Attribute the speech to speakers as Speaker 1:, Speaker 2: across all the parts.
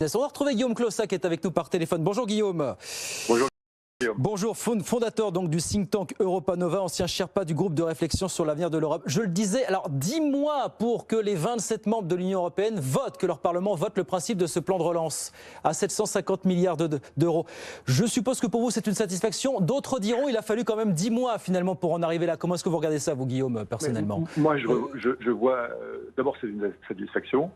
Speaker 1: On va retrouver Guillaume Clossa qui est avec nous par téléphone. Bonjour Guillaume.
Speaker 2: Bonjour Guillaume.
Speaker 1: Bonjour, fondateur donc du think tank Europa Nova, ancien Sherpa du groupe de réflexion sur l'avenir de l'Europe. Je le disais, alors 10 mois pour que les 27 membres de l'Union européenne votent, que leur Parlement vote le principe de ce plan de relance à 750 milliards d'euros. Je suppose que pour vous c'est une satisfaction. D'autres diront il a fallu quand même 10 mois finalement pour en arriver là. Comment est-ce que vous regardez ça vous Guillaume personnellement?
Speaker 2: Moi je vois, d'abord c'est une satisfaction.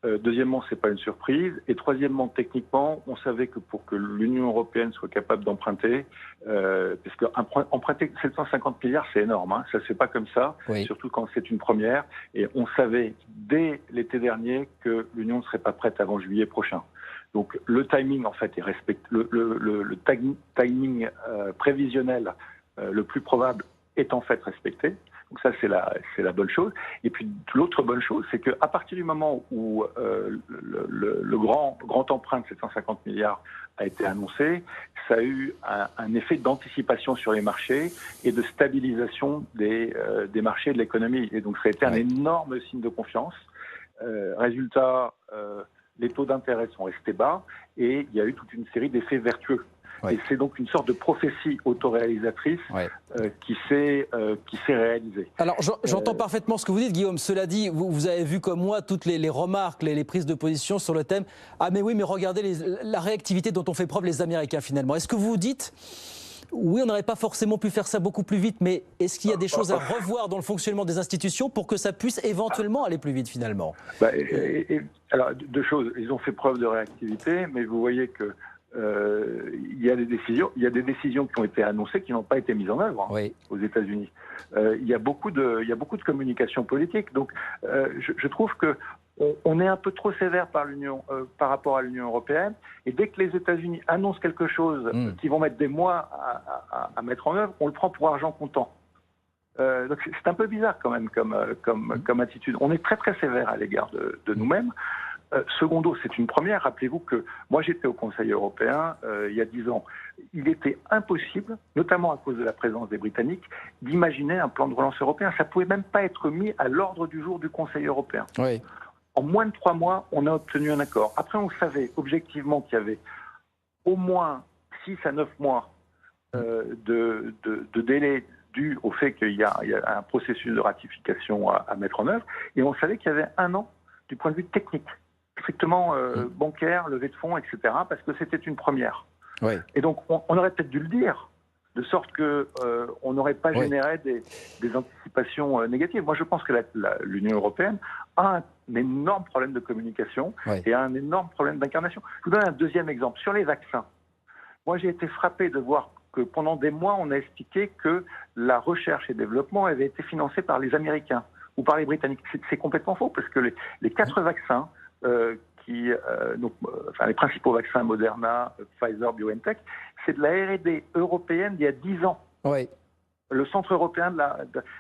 Speaker 2: Deuxièmement, c'est pas une surprise. Et troisièmement, techniquement, on savait que pour que l'Union européenne soit capable d'emprunter, parce qu'emprunter 750 milliards, c'est énorme, hein, ça se fait pas comme ça, oui. Surtout quand c'est une première. Et on savait dès l'été dernier que l'Union ne serait pas prête avant juillet prochain. Donc le timing, en fait, est respecté. Le timing prévisionnel le plus probable est en fait respecté. Donc ça, c'est la bonne chose. Et puis l'autre bonne chose, c'est qu'à partir du moment où le grand emprunt de 750 milliards a été annoncé, ça a eu un effet d'anticipation sur les marchés et de stabilisation des marchés et de l'économie. Et donc ça a été un énorme signe de confiance. Résultat, les taux d'intérêt sont restés bas et il y a eu toute une série d'effets vertueux. Ouais. Et c'est donc une sorte de prophétie autoréalisatrice qui s'est réalisée.
Speaker 1: Alors j'entends parfaitement ce que vous dites Guillaume. Cela dit, vous avez vu comme moi toutes les remarques, les prises de position sur le thème. Ah mais oui, mais regardez la réactivité dont ont fait preuve les Américains finalement. Est-ce que vous vous dites, oui, on n'aurait pas forcément pu faire ça beaucoup plus vite, mais est-ce qu'il y a des choses à revoir dans le fonctionnement des institutions pour que ça puisse éventuellement aller plus vite finalement?
Speaker 2: Alors deux choses, ils ont fait preuve de réactivité, mais vous voyez que il y a des décisions qui ont été annoncées qui n'ont pas été mises en œuvre aux États-Unis. Il y a beaucoup de communication politique. Donc, je trouve que on est un peu trop sévère par rapport à l'Union européenne. Et dès que les États-Unis annoncent quelque chose qui vont mettre des mois à mettre en œuvre, on le prend pour argent comptant. Donc c'est un peu bizarre quand même comme attitude. On est très très sévère à l'égard de nous-mêmes. Secondo, c'est une première. Rappelez-vous que moi j'étais au Conseil européen il y a 10 ans. Il était impossible, notamment à cause de la présence des Britanniques, d'imaginer un plan de relance européen. Ça ne pouvait même pas être mis à l'ordre du jour du Conseil européen. Oui. En moins de 3 mois, on a obtenu un accord. Après, on savait objectivement qu'il y avait au moins 6 à 9 mois de délai dû au fait qu'il y a un processus de ratification à mettre en œuvre. Et on savait qu'il y avait 1 an du point de vue technique. Strictement bancaire, levée de fonds, etc., parce que c'était une première. Oui. Et donc, on aurait peut-être dû le dire, de sorte qu'on n'aurait pas généré des anticipations négatives. Moi, je pense que l'Union européenne a un énorme problème de communication et a un énorme problème d'incarnation. Je vous donne un deuxième exemple. Sur les vaccins, moi, j'ai été frappé de voir que pendant des mois, on a expliqué que la recherche et développement avait été financée par les Américains ou par les Britanniques. C'est complètement faux, parce que les 4 vaccins... les principaux vaccins Moderna, Pfizer, BioNTech, c'est de la R&D européenne d'il y a 10 ans. Oui. Le centre européen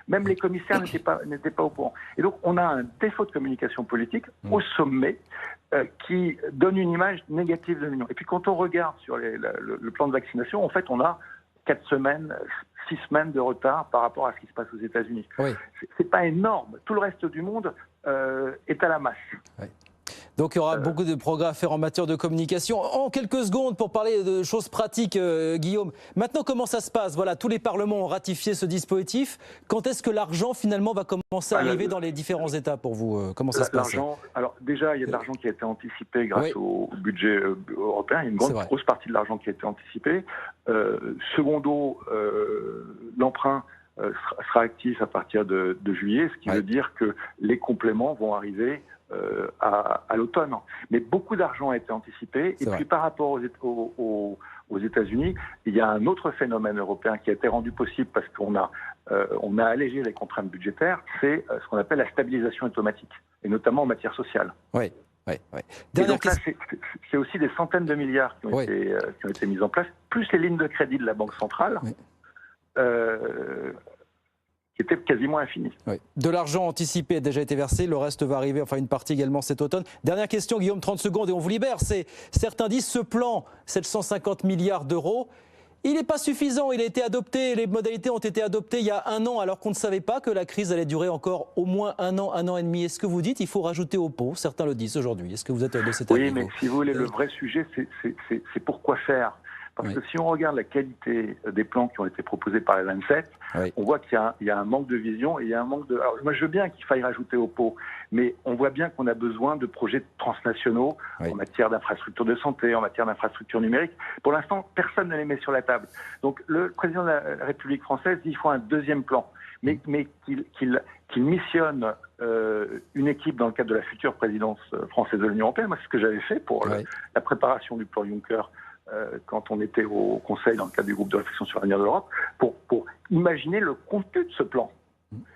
Speaker 2: même les commissaires n'étaient pas au courant. Et donc on a un défaut de communication politique au sommet qui donne une image négative de l'Union. Et puis quand on regarde sur le plan de vaccination, en fait on a 4 semaines, 6 semaines de retard par rapport à ce qui se passe aux États-Unis. Oui. C'est pas énorme. Tout le reste du monde est à la masse. Oui.
Speaker 1: Donc il y aura beaucoup de progrès à faire en matière de communication. En quelques secondes, pour parler de choses pratiques, Guillaume, maintenant comment ça se passe? Voilà, tous les parlements ont ratifié ce dispositif. Quand est-ce que l'argent finalement va commencer à arriver dans les différents États pour vous? Comment ça se passe?
Speaker 2: Alors déjà, il y a de l'argent qui a été anticipé grâce au budget européen. Il y a une grosse partie de l'argent qui a été anticipé. Secondo, l'emprunt sera actif à partir de juillet, ce qui veut dire que les compléments vont arriver à l'automne. Mais beaucoup d'argent a été anticipé. Et puis par rapport aux États-Unis, il y a un autre phénomène européen qui a été rendu possible parce qu'on a allégé les contraintes budgétaires, c'est ce qu'on appelle la stabilisation automatique, et notamment en matière sociale. Oui. Et donc là, c'est aussi des centaines de milliards qui ont été mis en place, plus les lignes de crédit de la Banque centrale. Qui était quasiment infini.
Speaker 1: Oui. De l'argent anticipé a déjà été versé, le reste va arriver, enfin une partie également cet automne. Dernière question, Guillaume, 30 secondes et on vous libère. Certains disent ce plan, 750 milliards d'euros, Il n'est pas suffisant, il a été adopté, les modalités ont été adoptées il y a 1 an alors qu'on ne savait pas que la crise allait durer encore au moins 1 an et demi. Est-ce que vous dites qu'il faut rajouter au pot? Certains le disent aujourd'hui. Est-ce que vous êtes de cet avis?
Speaker 2: Oui, mais si vous voulez, le vrai sujet, c'est pourquoi faire. Parce que si on regarde la qualité des plans qui ont été proposés par les 27, on voit qu'il y a un manque de vision et il y a un manque de... Alors, moi, je veux bien qu'il faille rajouter au pot, mais on voit bien qu'on a besoin de projets transnationaux en matière d'infrastructures de santé, en matière d'infrastructures numériques. Pour l'instant, personne ne les met sur la table. Donc, le président de la République française dit qu'il faut un deuxième plan, mais qu'il missionne une équipe dans le cadre de la future présidence française de l'Union européenne. Moi, c'est ce que j'avais fait pour la préparation du plan Juncker quand on était au Conseil dans le cadre du groupe de réflexion sur l'avenir de l'Europe, pour imaginer le contenu de ce plan.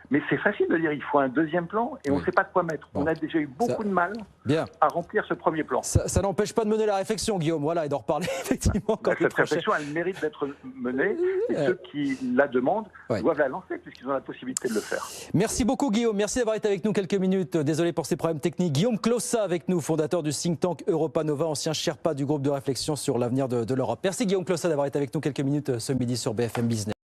Speaker 2: Mais c'est facile de dire il faut un deuxième plan et on ne sait pas de quoi mettre. On a déjà eu beaucoup de mal à remplir ce premier plan.
Speaker 1: Ça n'empêche pas de mener la réflexion, Guillaume, voilà, et d'en reparler effectivement.
Speaker 2: Cette réflexion, elle mérite d'être menée et ceux qui la demandent doivent la lancer puisqu'ils ont la possibilité de le faire.
Speaker 1: Merci beaucoup, Guillaume. Merci d'avoir été avec nous quelques minutes. Désolé pour ces problèmes techniques. Guillaume Clossat avec nous, fondateur du think tank Europa Nova, ancien Sherpa du groupe de réflexion sur l'avenir de l'Europe. Merci Guillaume Clossat d'avoir été avec nous quelques minutes ce midi sur BFM Business.